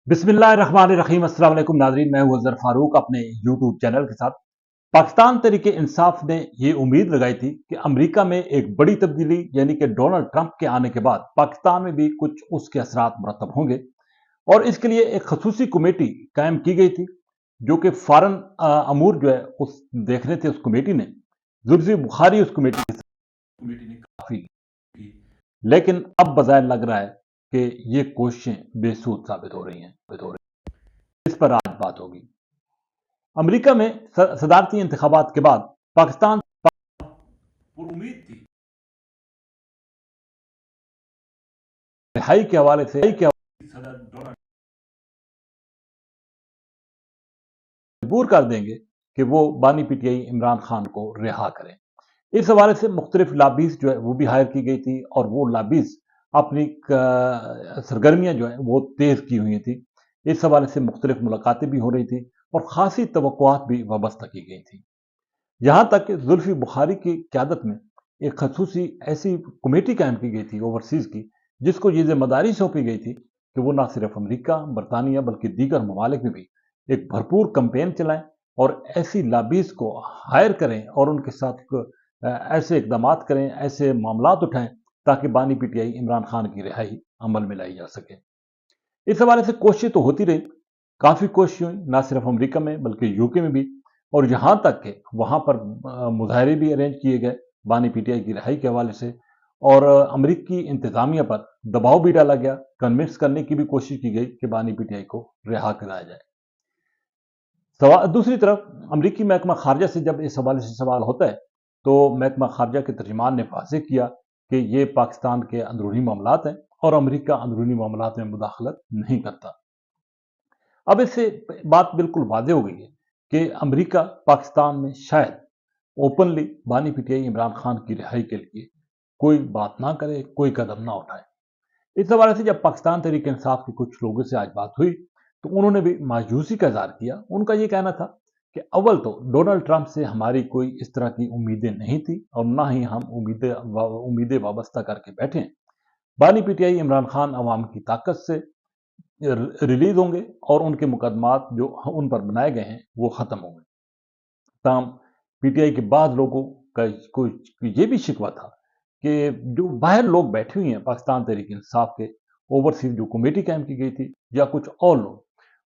बिस्मिल्लाहिर्रहमानिर्रहीम। अस्सलाम वालेकुम नाज़रीन, मैं हूं अज़हर फारूक अपने यूट्यूब चैनल के साथ। पाकिस्तान तहरीक इंसाफ ने ये उम्मीद लगाई थी कि अमेरिका में एक बड़ी तब्दीली यानी कि डोनाल्ड ट्रंप के आने के बाद पाकिस्तान में भी कुछ उसके असरात मुरतब होंगे और इसके लिए एक खसूसी कमेटी कायम की गई थी जो कि फॉरेन अमूर जो है उस देखने थे। उस कमेटी ने जुल्फी बुखारी उस कमेटी ने काफी की, लेकिन अब बज़ाहिर लग रहा है कि ये कोशिशें बेसूद साबित हो रही हैं। इस पर आज बात होगी। अमेरिका में सदारती इंतखाबात के बाद पाकिस्तान उम्मीद थी रिहाई के हवाले से सदर डोनाल्ड मजबूर कर देंगे कि वो बानी पीटीआई इमरान खान को रिहा करें। इस हवाले से मुख्तलिफ लाबीज जो है वो भी हायर की गई थी और वो लाबीज अपनी सरगर्मियां जो है वो तेज की हुई थी। इस हवाले से मुख्तलिफ मुलाकातें भी हो रही थी और खासी तवक्कुआत भी वाबस्ता की गई थी। यहां तक कि जुल्फी बुखारी की क्यादत में एक खसूसी ऐसी कमेटी कायम की गई थी ओवरसीज की, जिसको ये जिम्मेदारी सौंपी गई थी कि वो ना सिर्फ अमेरिका बरतानिया बल्कि दीगर ममालिक में भी एक भरपूर कंपेन चलाएं और ऐसी लाबीज को हायर करें और उनके साथ ऐसे इकदाम करें, ऐसे मामला उठाएं ताकि बानी पीटीआई इमरान खान की रिहाई अमल में लाई जा सके। इस हवाले से कोशिश तो होती रही, काफी कोशिश हुई, ना सिर्फ अमेरिका में बल्कि यूके में भी, और यहां तक कि वहां पर मुजाहरे भी अरेंज किए गए बानी पीटीआई की रिहाई के हवाले से और अमरीकी इंतजामिया पर दबाव भी डाला गया, कन्विंस करने की भी कोशिश की गई कि बानी पीटीआई को रिहा कराया जाए। दूसरी तरफ अमरीकी महकमा खारजा से जब इस हवाले से सवाल होता है तो महकमा खारजा के तर्जुमान ने वाज़ेह किया कि ये पाकिस्तान के अंदरूनी मामलात हैं और अमरीका अंदरूनी मामलात में मुदाखलत नहीं करता। अब इससे बात बिल्कुल वाज़ेह हो गई है कि अमेरिका पाकिस्तान में शायद ओपनली बानी पीटीआई इमरान खान की रिहाई के लिए कोई बात ना करे, कोई कदम ना उठाए। इस हवाले से जब पाकिस्तान तहरीक इंसाफ के कुछ लोगों से आज बात हुई तो उन्होंने भी मायूसी का इजहार किया। उनका ये कहना था कि अव्वल तो डोनाल्ड ट्रंप से हमारी कोई इस तरह की उम्मीदें नहीं थी और ना ही हम उम्मीदें वाबस्ता करके बैठे हैं। बानी पीटीआई इमरान खान अवाम की ताकत से रिलीज होंगे और उनके मुकदमात जो उन पर बनाए गए हैं वो खत्म होंगे। ताम पीटीआई के बाद लोगों का कोई ये भी शिकवा था कि जो बाहर लोग बैठे हुए हैं पाकिस्तान तहरीक इंसाफ के ओवरसीज जो कमेटी कायम की गई थी या कुछ और लोग,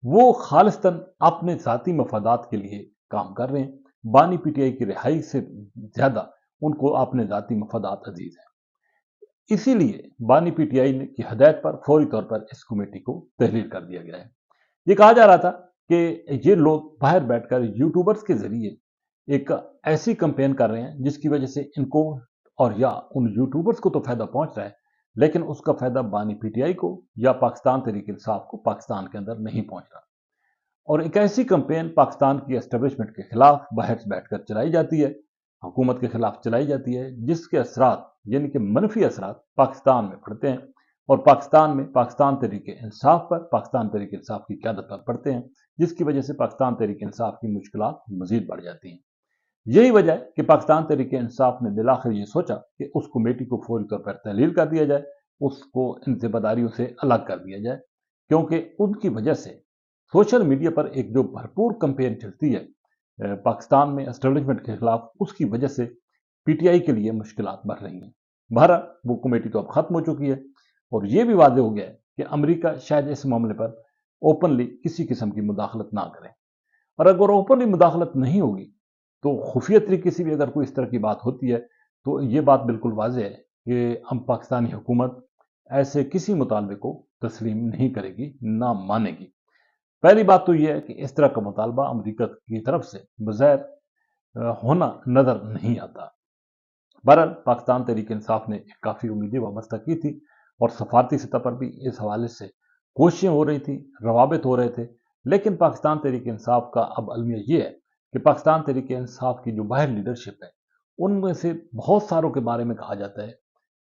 वो खालिस्तन अपने जाती मफादात के लिए काम कर रहे हैं। बानी पीटीआई की रिहाई से ज्यादा उनको अपने जाती मफादात अजीज हैं। इसीलिए बानी पीटीआई की हदायत पर फौरी तौर पर इस कमेटी को तहलील कर दिया गया है। ये कहा जा रहा था कि ये लोग बाहर बैठकर यूट्यूबर्स के जरिए एक ऐसी कंपेन कर रहे हैं जिसकी वजह से इनको और या उन यूट्यूबर्स को तो फायदा पहुंच रहा है, लेकिन उसका फायदा बानी पीटीआई को या पाकिस्तान तहरीक इंसाफ को पाकिस्तान के अंदर नहीं पहुंच रहा। और एक ऐसी कंपेन पाकिस्तान की एस्टेब्लिशमेंट के खिलाफ बाहर से बैठकर चलाई जाती है, हुकूमत के खिलाफ चलाई जाती है, जिसके असरात यानी कि मनफी असरात पाकिस्तान में पड़ते हैं और पाकिस्तान में पाकिस्तान तहरीक इंसाफ पर, पाकिस्तान तहरीक इंसाफ की क़यादत पर पड़ते हैं, जिसकी वजह से पाकिस्तान तहरीक इंसाफ की मुश्किलात मजीद बढ़ जाती हैं। यही वजह है कि पाकिस्तान तहरीक इंसाफ ने बिलाखिर ये सोचा कि उस कमेटी को फौरी तौर पर तहलील कर दिया जाए, उसको इन जिम्मेदारियों से अलग कर दिया जाए, क्योंकि उनकी वजह से सोशल मीडिया पर एक जो भरपूर कंपेन चलती है पाकिस्तान में एस्टेब्लिशमेंट के खिलाफ, उसकी वजह से पीटीआई के लिए मुश्किलात बढ़ रही हैं। बहरहाल वो कमेटी तो अब खत्म हो चुकी है और ये भी वाज़ेह हो गया है कि अमेरिका शायद इस मामले पर ओपनली किसी किस्म की मुदाखलत ना करे। और अगर ओपनली मुदाखलत नहीं होगी तो खुफिया तरीके से भी अगर कोई इस तरह की बात होती है तो ये बात बिल्कुल वाज़ेह है कि हम पाकिस्तानी हुकूमत ऐसे किसी मुतालबे को तस्लीम नहीं करेगी, ना मानेगी। पहली बात तो यह है कि इस तरह का मुतालबा अमेरिका की तरफ से बज़ाहिर होना नजर नहीं आता। बहरहाल पाकिस्तान तहरीक इंसाफ ने काफ़ी उम्मीदें वाबस्ता की थी और सफारती सतह पर भी इस हवाले से कोशिशें हो रही थी, रवाबित हो रहे थे, लेकिन पाकिस्तान तहरीक इंसाफ का अब अलमिया ये है कि पाकिस्तान तहरीक इंसाफ की जो बाहर लीडरशिप है उनमें से बहुत सारों के बारे में कहा जाता है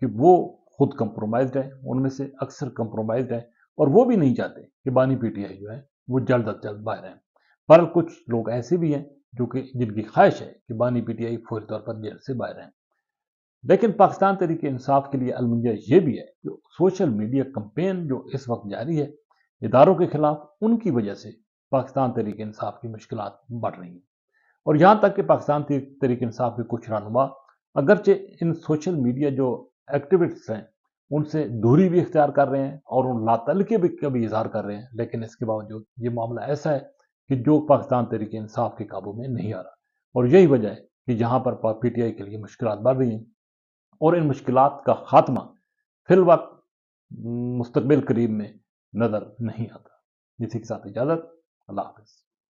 कि वो खुद कंप्रोमाइज्ड है, उनमें से अक्सर कंप्रोमाइज्ड है और वो भी नहीं चाहते कि बानी पीटीआई जो है वो जल्द अज जल्द बाहर आए। पर कुछ लोग ऐसे भी हैं जो कि जिनकी ख्वाहिश है कि बानी पीटीआई फौरी तौर पर जेल से बाहर आए। लेकिन पाकिस्तान तहरीक इंसाफ के लिए अलमिया ये भी है कि सोशल मीडिया कंपेन जो इस वक्त जारी है اداروں کے خلاف ان کی وجہ سے پاکستان تحریک انصاف کی مشکلات بڑھ رہی ہیں، اور یہاں تک کہ پاکستان تحریک انصاف کے کچھ رہنما اگرچہ ان سوشل میڈیا جو ایکٹیوسٹس ہیں ان سے دوری بھی اختیار کر رہے ہیں اور ان لاطلقے بھی کبھی اظہار کر رہے ہیں، لیکن اس کے باوجود یہ معاملہ ایسا ہے کہ جو پاکستان تحریک انصاف کے قابو میں نہیں آ رہا، اور یہی وجہ ہے کہ جہاں پر پی ٹی آئی کے لیے مشکلات بڑھ رہی ہیں، اور ان مشکلات کا خاتمہ فی الوقت مستقبل قریب میں نظر نہیں آتا۔ اسی کے ساتھ اجازت، اللہ حافظ۔